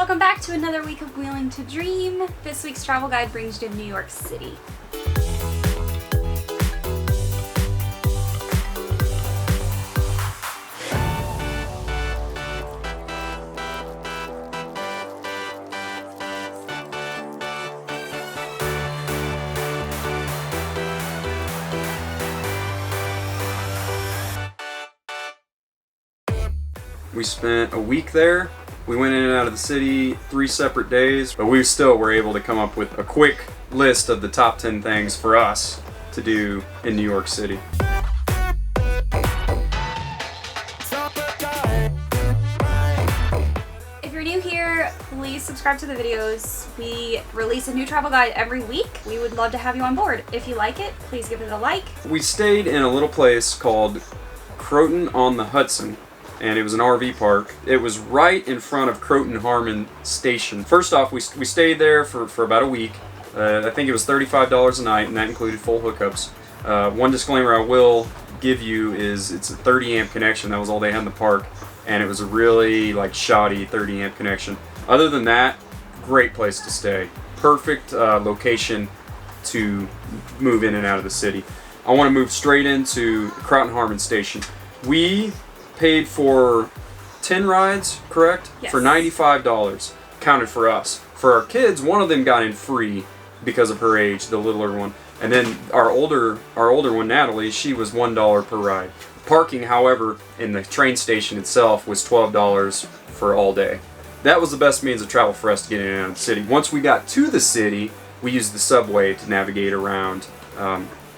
welcome back to another week of Wheeling to Dream. This week's travel guide brings you to New York City. We spent a week there. We went in and out of the city 3 separate days, but we still were able to come up with a quick list of the top 10 things for us to do in New York City. If you're new here, please subscribe to the videos. We release a new travel guide every week. We would love to have you on board. If you like it, please give it a like. We stayed in a little place called Croton on the Hudson, and it was an RV park. It was right in front of Croton Harmon Station. First off, we stayed there for about a week. I think it was $35 a night, and that included full hookups. One disclaimer I will give you is it's a 30 amp connection. That was all they had in the park, and it was a really shoddy 30 amp connection. Other than that, great place to stay. Perfect location to move in and out of the city. I want to move straight into Croton Harmon Station. We paid for 10 rides, correct? Yes. For $95 counted for us. For our kids, one of them got in free because of her age, the littler one. And then our older one, Natalie, she was $1 per ride. Parking, however, in the train station itself was $12 for all day. That was the best means of travel for us to get in and out of the city. Once we got to the city, we used the subway to navigate around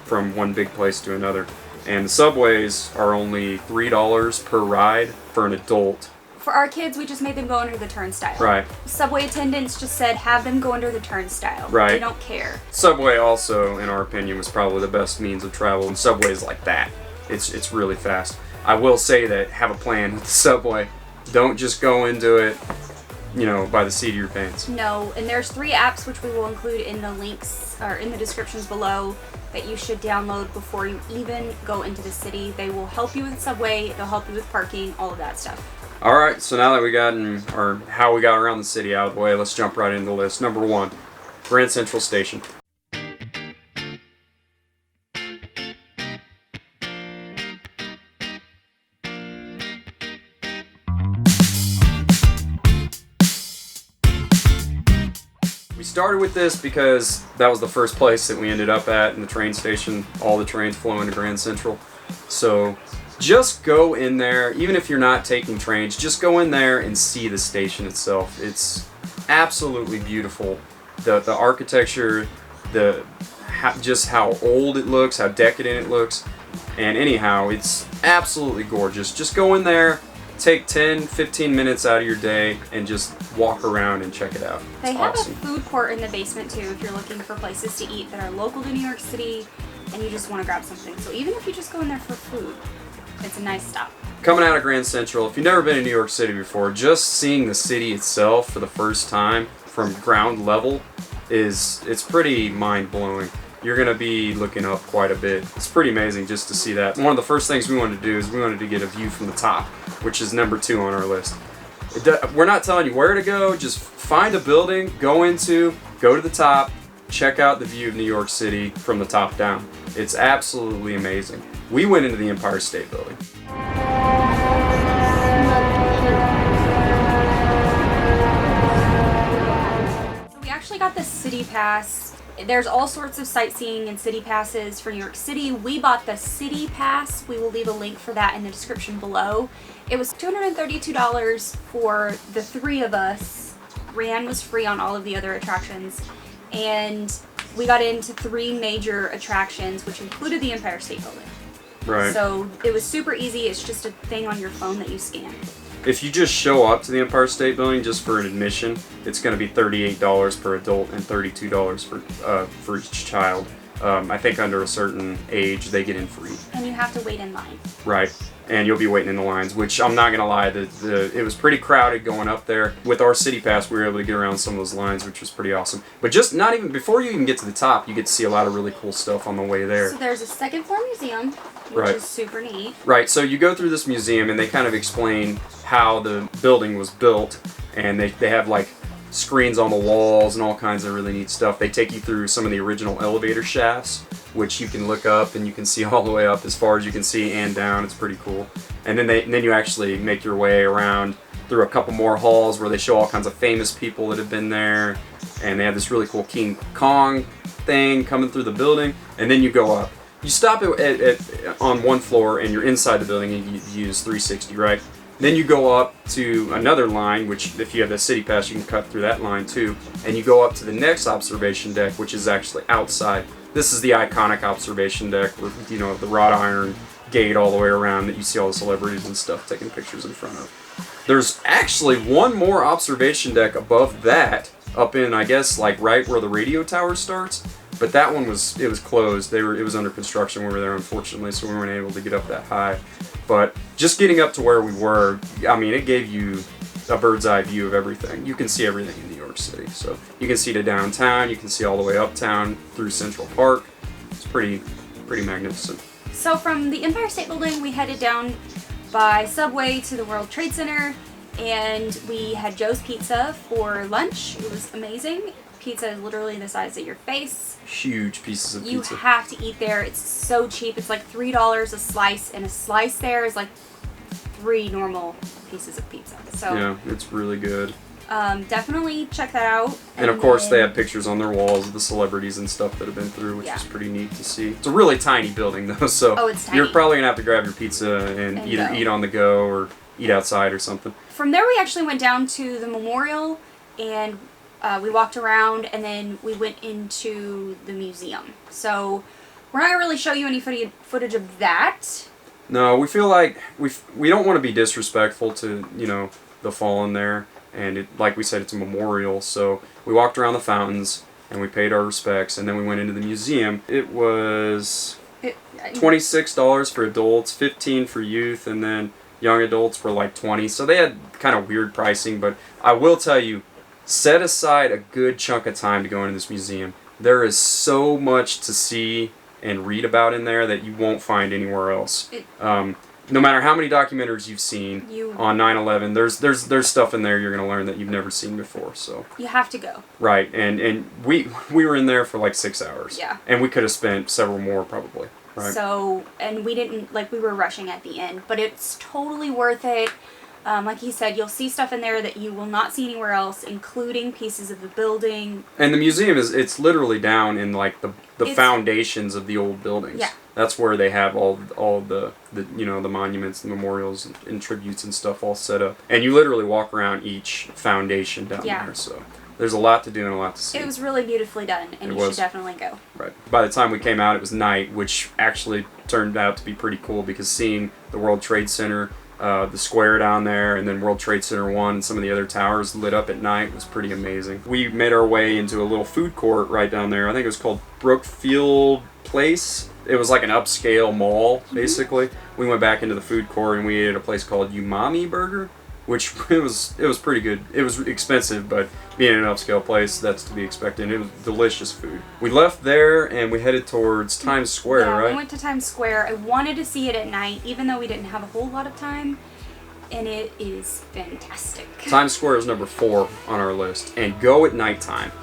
from one big place to another. And the subways are only $3 per ride for an adult. For our kids, we just made them go under the turnstile. Right. Subway attendants just said, have them go under the turnstile. Right. They don't care. Subway also, in our opinion, was probably the best means of travel. And subways like that, it's really fast. I will say that have a plan with the subway. Don't just go into it, by the seat of your pants. No, and there's 3 apps which we will include in the links or in the descriptions below that you should download before you even go into the city. They will help you with subway, they'll help you with parking, all of that stuff. Alright, so now that we how we got around the city out of the way, let's jump right into the list. Number 1, Grand Central Station. We started with this because that was the first place that we ended up at in the train station. All the trains flow into Grand Central. So just go in there, even if you're not taking trains, just go in there and see the station itself. It's absolutely beautiful. The architecture, just how old it looks, how decadent it looks. And anyhow, it's absolutely gorgeous. Just go in there, take 10-15 minutes out of your day and just walk around and check it out. They have awesome. a food court in the basement too if you're looking for places to eat that are local to New York City and you just want to grab something. So even if you just go in there for food, it's a nice stop. Coming out of Grand Central, if you've never been to New York City before, just seeing the city itself for the first time from ground level it's pretty mind-blowing. You're going to be looking up quite a bit. It's pretty amazing just to see that. One of the first things we wanted to do is we wanted to get a view from the top, which is number 2 on our list. We're not telling you where to go, just find a building, go to the top, check out the view of New York City from the top down. It's absolutely amazing. We went into the Empire State Building. So we actually got the city pass. There's all sorts of sightseeing and city passes for New York City. We bought the city pass. We will leave a link for that in the description below. It was $232 for the 3 of us. Ryan was free on all of the other attractions. And we got into 3 major attractions, which included the Empire State Building. Right. So it was super easy. It's just a thing on your phone that you scan. If you just show up to the Empire State Building just for an admission, it's going to be $38 per adult and $32 for each child. I think under a certain age, they get in free. And you have to wait in line. Right. And you'll be waiting in the lines, which I'm not going to lie, it was pretty crowded going up there. With our City Pass, we were able to get around some of those lines, which was pretty awesome. But just not even, before you even get to the top, you get to see a lot of really cool stuff on the way there. So there's a second floor museum, which is super neat. Right, so you go through this museum and they kind of explain how the building was built, and they have like screens on the walls and all kinds of really neat stuff. They take you through some of the original elevator shafts, which you can look up and you can see all the way up as far as you can see and down. It's pretty cool. And then you actually make your way around through a couple more halls where they show all kinds of famous people that have been there. And they have this really cool King Kong thing coming through the building. And then you go up. You stop on one floor and you're inside the building and you use 360, right? Then you go up to another line, which if you have the city pass, you can cut through that line too. And you go up to the next observation deck, which is actually outside. This is the iconic observation deck with, you know, the wrought iron gate all the way around that you see all the celebrities and stuff taking pictures in front of. There's actually one more observation deck above that, up in, I guess, like right where the radio tower starts. But that one was closed. It was under construction when we were there, unfortunately, so we weren't able to get up that high. But just getting up to where we were, I mean, it gave you a bird's eye view of everything. You can see everything in New York City. So you can see to downtown, you can see all the way uptown through Central Park. It's pretty magnificent. So from the Empire State Building, we headed down by subway to the World Trade Center, and we had Joe's Pizza for lunch. It was amazing. Pizza is literally the size of your face. Huge pieces of pizza. You have to eat there. It's so cheap. It's like $3 a slice, and a slice there is like 3 normal pieces of pizza. So yeah, it's really good. Definitely check that out. And of course, they have pictures on their walls of the celebrities and stuff that have been through, which is pretty neat to see. It's a really tiny building though, so it's tiny. You're probably gonna have to grab your pizza and either eat on the go or eat outside or something. From there, we actually went down to the memorial, and we walked around, and then we went into the museum. So we're not gonna really show you any footage of that. No, we feel like we don't want to be disrespectful to, you know, the fallen there. And like we said, it's a memorial, so we walked around the fountains and we paid our respects, and then we went into the museum. It was $26 for adults, $15 for youth, and then young adults were like $20. So they had kind of weird pricing, but I will tell you, set aside a good chunk of time to go into this museum. There is so much to see and read about in there that you won't find anywhere else. No matter how many documentaries you've seen on 9/11, there's stuff in there you're going to learn that you've never seen before. So you have to go. Right, and we were in there for like 6 hours. Yeah. And we could have spent several more probably. Right. So, and we didn't, like, we were rushing at the end, but it's totally worth it. Like he said, you'll see stuff in there that you will not see anywhere else, including pieces of the building. And the museum it's literally down in like the foundations of the old buildings. Yeah. That's where they have all the you know, the monuments, the memorials, and tributes and stuff all set up. And you literally walk around each foundation down there. So there's a lot to do and a lot to see. It was really beautifully done, and you should definitely go. Right. By the time we came out, it was night, which actually turned out to be pretty cool because seeing the World Trade Center, the square down there, and then World Trade Center 1 and some of the other towers lit up at night was pretty amazing. We made our way into a little food court right down there. I think it was called Brookfield Place. It was like an upscale mall, basically. We went back into the food court and we ate at a place called Umami Burger, which it was pretty good. It was expensive, but being an upscale place, that's to be expected. It was delicious food. We left there and we headed towards Times Square, right? We went to Times Square. I wanted to see it at night, even though we didn't have a whole lot of time, and it is fantastic. Times Square is number 4 on our list, and go at nighttime.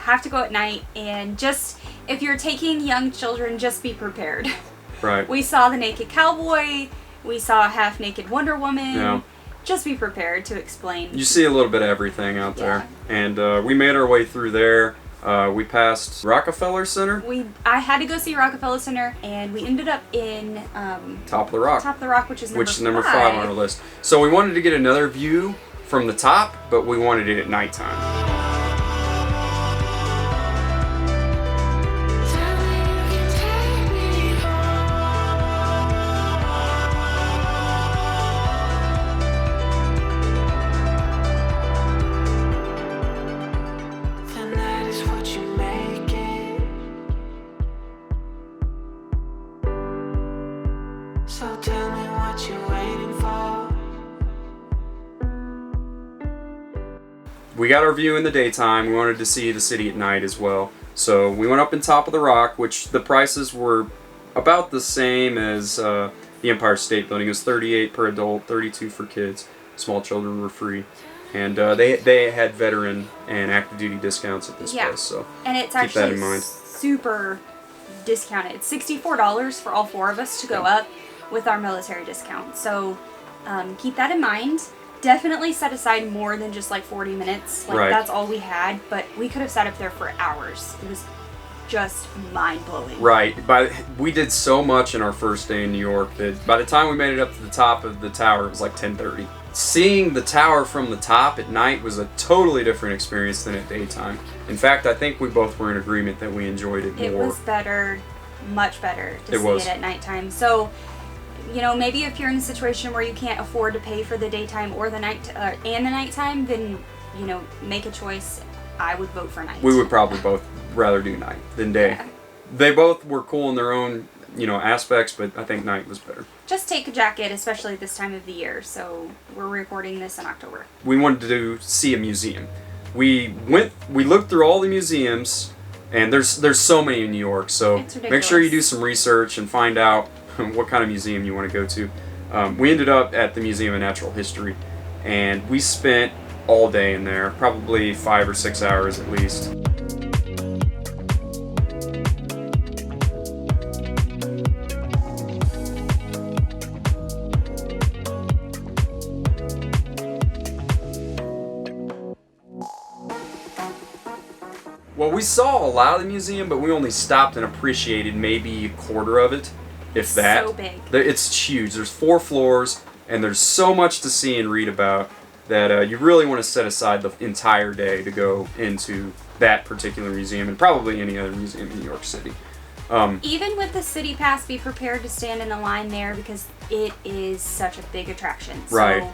Have to go at night, and just if you're taking young children, just be prepared. Right. We saw the naked cowboy, we saw a half-naked Wonder Woman. Yeah. Just be prepared to explain. You see a little bit of everything out there. And we made our way through there. We passed Rockefeller Center. I had to go see Rockefeller Center, and we ended up in Top of the Rock. Top of the Rock, which is number 5 on our list. So we wanted to get another view from the top, but we wanted it at nighttime. we got our view in the daytime. We wanted to see the city at night as well. So we went up in top of the rock, which the prices were about the same as the Empire State Building. It was $38 per adult, $32 for kids. Small children were free. And they had veteran and active duty discounts at this place. So and it's keep actually that in mind. super discounted. It's $64 for all 4 of us to go up with our military discount. So keep that in mind. Definitely set aside more than just like 40 minutes. Like that's all we had, but we could have sat up there for hours. It was just mind-blowing. Right. We did so much in our first day in New York that by the time we made it up to the top of the tower, it was like 10:30. Seeing the tower from the top at night was a totally different experience than at daytime. In fact, I think we both were in agreement that we enjoyed it more. It was better, much better to see it at nighttime. So, you know, maybe if you're in a situation where you can't afford to pay for the daytime or the nighttime, then, you know, make a choice. I would vote for night. We would probably both rather do night than day. Yeah. They both were cool in their own, you know, aspects, but I think night was better. Just take a jacket, especially this time of the year. So we're recording this in October. We wanted to see a museum. We looked through all the museums, and there's so many in New York. So make sure you do some research and find out what kind of museum you want to go to. We ended up at the Museum of Natural History, and we spent all day in there, probably 5 or 6 hours at least. Well, we saw a lot of the museum, but we only stopped and appreciated maybe a quarter of it, if that. So big. It's huge. There's 4 floors, and there's so much to see and read about that you really want to set aside the entire day to go into that particular museum and probably any other museum in New York City. Even with the city pass, be prepared to stand in a line there because it is such a big attraction. Right.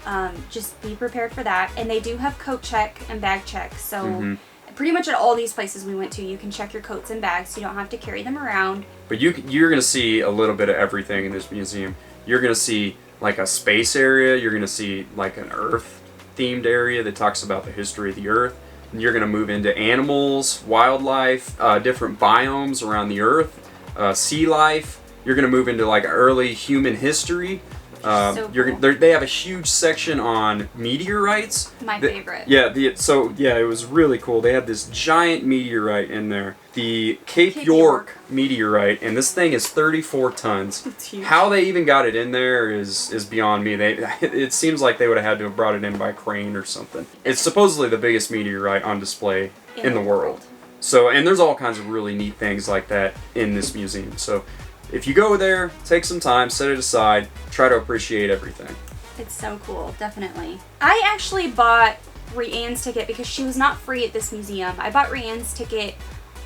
So just be prepared for that. And they do have coat check and bag check. So pretty much at all these places we went to, you can check your coats and bags. So you don't have to carry them around. But you're going to see a little bit of everything in this museum. You're going to see like a space area. You're going to see like an Earth-themed area that talks about the history of the Earth. And you're going to move into animals, wildlife, different biomes around the Earth, sea life. You're going to move into like early human history. So cool. They have a huge section on meteorites. My favorite. Yeah, it was really cool. They had this giant meteorite in there, the Cape York meteorite, and this thing is 34 tons. It's huge. How they even got it in there is beyond me. It seems like they would have had to have brought it in by crane or something. It's supposedly the biggest meteorite on display in the world. So, and there's all kinds of really neat things like that in this museum. So, if you go there, take some time, set it aside, try to appreciate everything. It's so cool, definitely. I actually bought Rianne's ticket because she was not free at this museum. I bought Rianne's ticket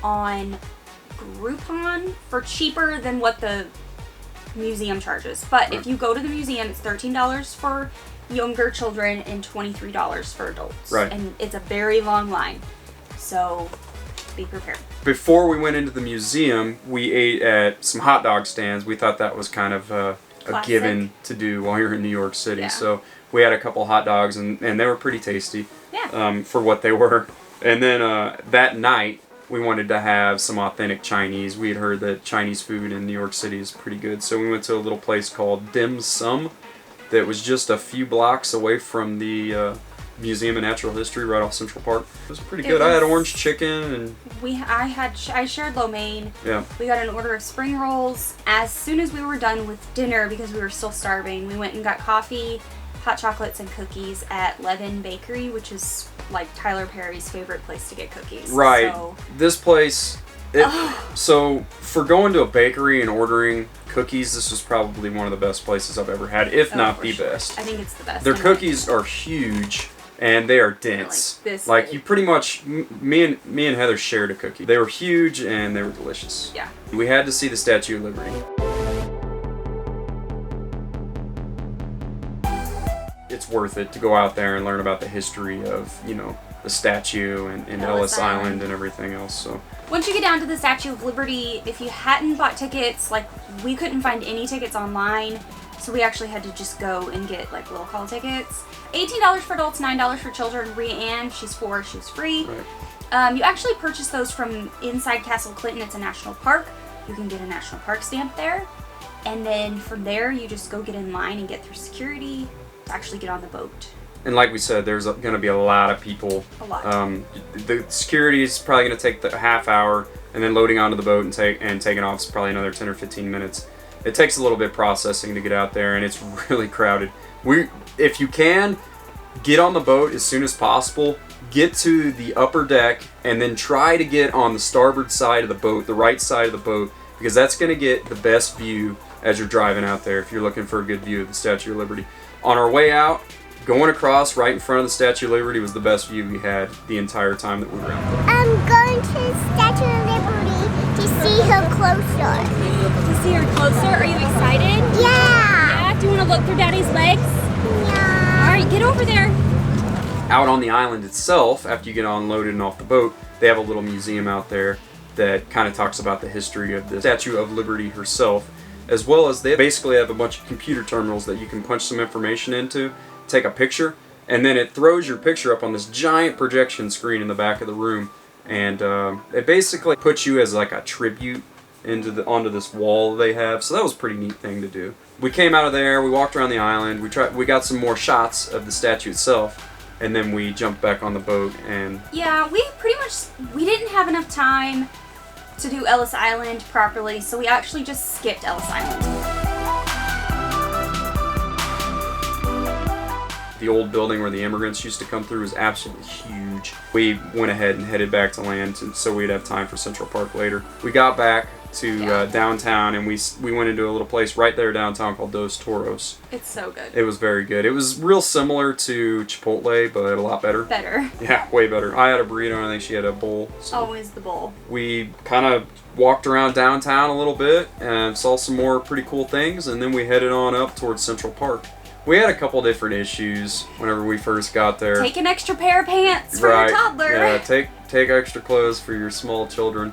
on Groupon for cheaper than what the museum charges. But if you go to the museum, it's $13 for younger children and $23 for adults. Right. And it's a very long line. So be prepared. Before we went into the museum, we ate at some hot dog stands. We thought that was kind of a given to do while you're in New York City. Yeah. So we had a couple hot dogs, and they were pretty tasty. Yeah. For what they were. And then that night, we wanted to have some authentic Chinese. We had heard that Chinese food in New York City is pretty good. So we went to a little place called Dim Sum that was just a few blocks away from the Museum of Natural History right off Central Park. It was pretty good. I had orange chicken and I shared lo mein. Yeah. We got an order of spring rolls. As soon as we were done with dinner, because we were still starving, we went and got coffee, hot chocolates, and cookies at Levin Bakery, which is like Tyler Perry's favorite place to get cookies. Right. So, this place. So for going to a bakery and ordering cookies, this was probably one of the best places I've ever had, if not the best. I think it's the best. Their cookies are huge. And they are dense. Like you pretty much, me and Heather shared a cookie. They were huge and they were delicious. Yeah. We had to see the Statue of Liberty. It's worth it to go out there and learn about the history of, you know, the statue and Ellis Island and everything else. So once you get down to the Statue of Liberty, if you hadn't bought tickets, like we couldn't find any tickets online. So we actually had to just go and get like will call tickets. $18 for adults, $9 for children. Rhiann, she's 4, she was free. Right. You actually purchase those from inside Castle Clinton. It's a national park. You can get a national park stamp there. And then from there, you just go get in line and get through security to actually get on the boat. And like we said, there's going to be a lot of people. A lot. The security is probably going to take a half hour, and then loading onto the boat and taking off is probably another 10 or 15 minutes. It takes a little bit of processing to get out there, and it's really crowded. If you can, get on the boat as soon as possible. Get to the upper deck, and then try to get on the starboard side of the boat, the right side of the boat, because that's going to get the best view as you're driving out there if you're looking for a good view of the Statue of Liberty. On our way out, going across right in front of the Statue of Liberty was the best view we had the entire time that we were out there. I'm going to the Statue of Liberty to see her closer. To see her closer? Are you excited? Yeah. Yeah? Do you want to look through Daddy's legs? Yeah. All right, get over there. Out on the island itself, after you get unloaded and off the boat, they have a little museum out there that kind of talks about the history of the Statue of Liberty herself, as well as they basically have a bunch of computer terminals that you can punch some information into, take a picture, and then it throws your picture up on this giant projection screen in the back of the room, and it basically puts you as like a tribute onto this wall they have. So that was a pretty neat thing to do. We came out of there, we walked around the island, we got some more shots of the statue itself, and then we jumped back on the boat. And yeah, we didn't have enough time to do Ellis Island properly, so we actually just skipped Ellis Island. The old building where the immigrants used to come through was absolutely huge. We went ahead and headed back to land so we'd have time for Central Park later. We got back to downtown, and we went into a little place right there downtown called Dos Toros. It's so good. It was very good. It was real similar to Chipotle, but a lot better. Better. Yeah, way better. I had a burrito, and I think she had a bowl. So Always the bowl. we kind of walked around downtown a little bit and saw some more pretty cool things, and then we headed on up towards Central Park. We had a couple different issues whenever we first got there. Take an extra pair of pants for your toddler. Yeah, take extra clothes for your small children.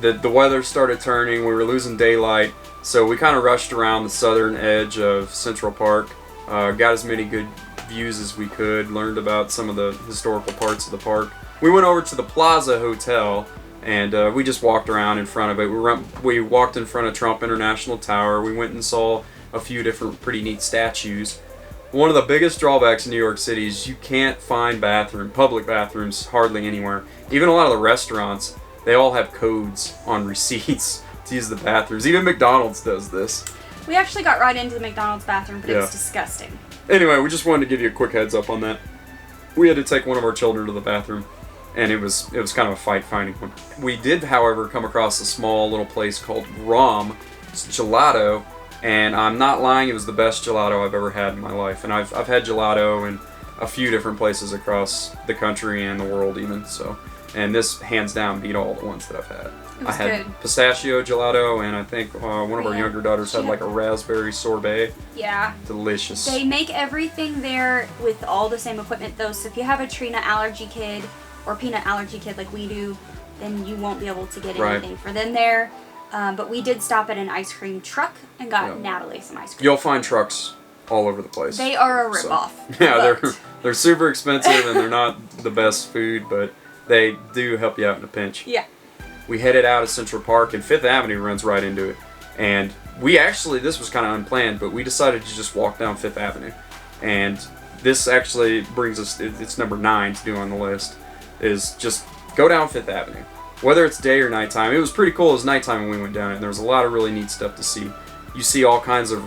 The weather started turning. We were losing daylight, so we kind of rushed around the southern edge of Central Park. Got as many good views as we could. Learned about some of the historical parts of the park. We went over to the Plaza Hotel, and we just walked around in front of it. We walked in front of Trump International Tower. We went and saw a few different pretty neat statues. One of the biggest drawbacks in New York City is you can't find public bathrooms hardly anywhere. Even a lot of the restaurants, they all have codes on receipts to use the bathrooms. Even McDonald's does this. We actually got right into the McDonald's bathroom, but it Yeah. was disgusting. Anyway, we just wanted to give you a quick heads up on that. We had to take one of our children to the bathroom, and it was kind of a fight finding one. We did, however, come across a small little place called Rom. It's gelato. And I'm not lying, it was the best gelato I've ever had in my life. And I've had gelato in a few different places across the country and the world even. So, and this hands down beat all the ones that I've had. It was I had good. pistachio gelato, and I think one of our Yeah. younger daughters had like a raspberry sorbet. Yeah. Delicious. They make everything there with all the same equipment though, so if you have a tree nut allergy kid or peanut allergy kid like we do, then you won't be able to get Right. anything for them there. But we did stop at an ice cream truck and got Natalie some ice cream. You'll find trucks all over the place. They are a So, ripoff. yeah, but they're super expensive, and they're not the best food, but they do help you out in a pinch. yeah. We headed out of Central Park, and Fifth Avenue runs right into it. And this was kind of unplanned, but we decided to just walk down Fifth Avenue. And this actually brings us, it's number 9 to do on the list, is just go down Fifth Avenue. Whether it's day or nighttime. It was pretty cool. It was nighttime when we went down it, and there was a lot of really neat stuff to see. You see all kinds of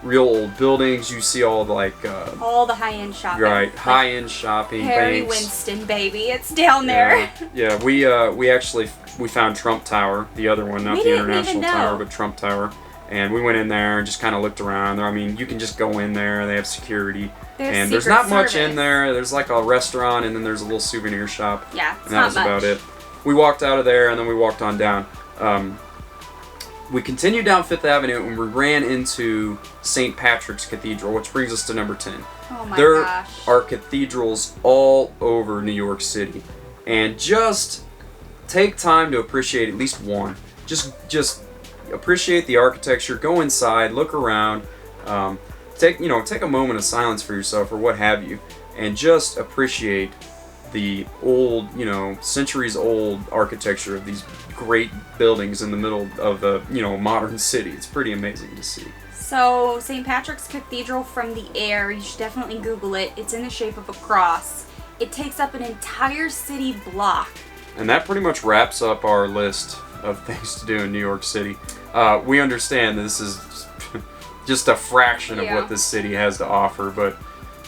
real old buildings. You see all All the high-end shopping. right, Like high-end shopping. Harry banks. Winston, baby. It's down there. Yeah, we found Trump Tower, the other one, not We the didn't International even know. Tower, but Trump Tower. And we went in there and just kind of looked around. I mean, you can just go in there. They have security. There's There's Secret not much in Service. there. There's like a restaurant, and then there's a little souvenir shop. Yeah, it's And that not was much. about it. We walked out of there, and then we walked on down. We continued down Fifth Avenue, and we ran into St. Patrick's Cathedral, which brings us to number 10. Oh my There gosh. are cathedrals all over New York City, and just take time to appreciate at least one. Just appreciate the architecture. Go inside, look around, take a moment of silence for yourself or what have you, and just appreciate the old, centuries old architecture of these great buildings in the middle of the, modern city. It's pretty amazing to see. So, St. Patrick's Cathedral from the air, you should definitely Google it. It's in the shape of a cross. It takes up an entire city block. And that pretty much wraps up our list of things to do in New York City. We understand this is just a fraction of what this city has to offer,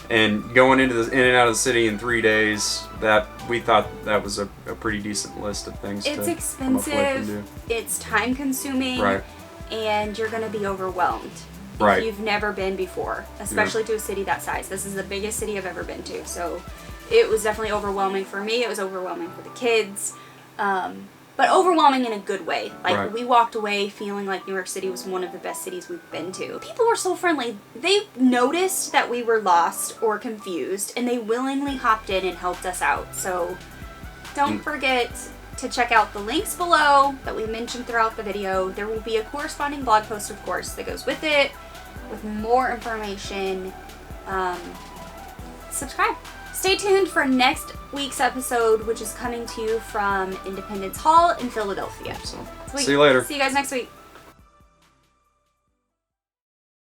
and going in and out of the city in 3 days, that we thought that was a pretty decent list of things. It's expensive, it's time consuming, right, and you're going to be overwhelmed if you've never been before, especially to a city that size. This is the biggest city I've ever been to, so it was definitely overwhelming for me. It was overwhelming for the kids, but overwhelming in a good way. Like, we walked away feeling like New York City was one of the best cities we've been to. People were so friendly. They noticed that we were lost or confused, and they willingly hopped in and helped us out. So don't forget to check out the links below that we mentioned throughout the video. There will be a corresponding blog post, of course, that goes with it, with more information. Subscribe. Stay tuned for next week's episode, which is coming to you from Independence Hall in Philadelphia. So see you later. See you guys next week.